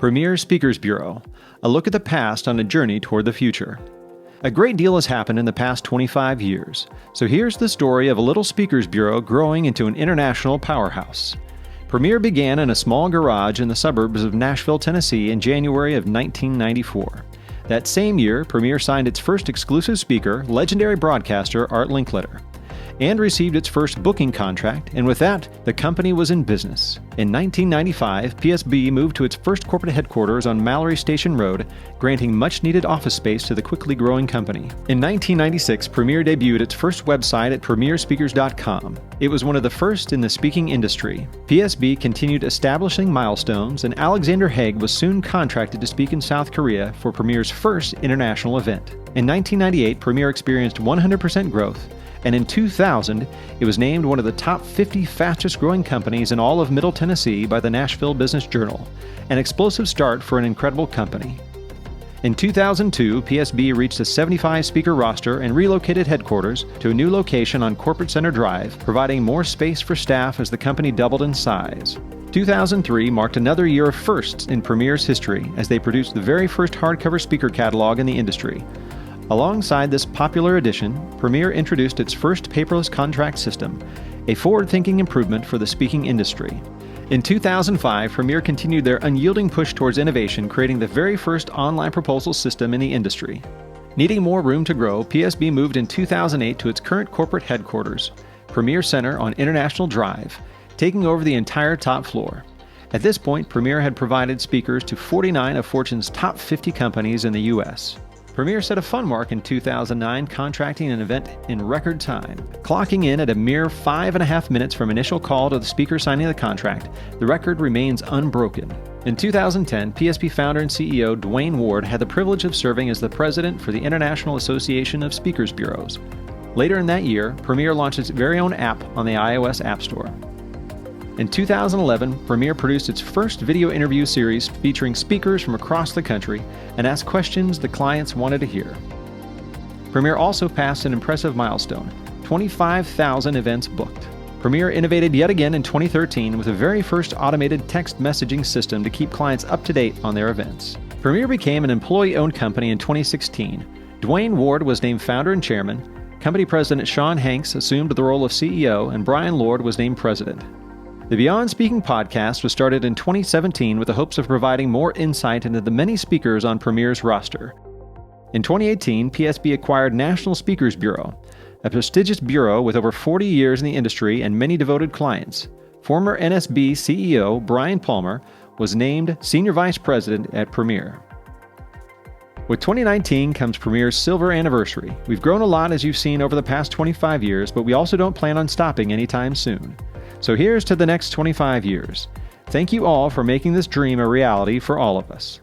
Premier Speakers Bureau, a look at the past on a journey toward the future. A great deal has happened in the past 25 years, so here's the story of a little speakers bureau growing into an international powerhouse. Premier began in a small garage in the suburbs of Nashville, Tennessee in January of 1994. That same year, Premier signed its first exclusive speaker, legendary broadcaster Art Linkletter, and received its first booking contract, and with that, the company was in business. In 1995, PSB moved to its first corporate headquarters on Mallory Station Road, granting much-needed office space to the quickly growing company. In 1996, Premier debuted its first website at premierspeakers.com. It was one of the first in the speaking industry. PSB continued establishing milestones, and Alexander Haig was soon contracted to speak in South Korea for Premier's first international event. In 1998, Premier experienced 100% growth, and in 2000, it was named one of the top 50 fastest-growing companies in all of Middle Tennessee by the Nashville Business Journal, an explosive start for an incredible company. In 2002, PSB reached a 75-speaker roster and relocated headquarters to a new location on Corporate Center Drive, providing more space for staff as the company doubled in size. 2003 marked another year of firsts in Premier's history as they produced the very first hardcover speaker catalog in the industry. Alongside this popular edition, Premier introduced its first paperless contract system, a forward-thinking improvement for the speaking industry. In 2005, Premier continued their unyielding push towards innovation, creating the very first online proposal system in the industry. Needing more room to grow, PSB moved in 2008 to its current corporate headquarters, Premier Center on International Drive, taking over the entire top floor. At this point, Premier had provided speakers to 49 of Fortune's top 50 companies in the U.S. Premier set a fun mark in 2009, contracting an event in record time. Clocking in at a mere 5.5 minutes from initial call to the speaker signing the contract, the record remains unbroken. In 2010, PSB founder and CEO Dwayne Ward had the privilege of serving as the president for the International Association of Speakers Bureaus. Later in that year, Premier launched its very own app on the iOS App Store. In 2011, Premier produced its first video interview series featuring speakers from across the country and asked questions the clients wanted to hear. Premier also passed an impressive milestone: 25,000 events booked. Premier innovated yet again in 2013 with the very first automated text messaging system to keep clients up to date on their events. Premier became an employee-owned company in 2016. Dwayne Ward was named founder and chairman, company president Sean Hanks assumed the role of CEO, and Brian Lord was named president. The Beyond Speaking podcast was started in 2017 with the hopes of providing more insight into the many speakers on Premier's roster. In 2018, PSB acquired National Speakers Bureau, a prestigious bureau with over 40 years in the industry and many devoted clients. Former NSB CEO Brian Palmer was named Senior Vice President at Premier. With 2019 comes Premier's silver anniversary. We've grown a lot, as you've seen, over the past 25 years, but we also don't plan on stopping anytime soon. So here's to the next 25 years. Thank you all for making this dream a reality for all of us.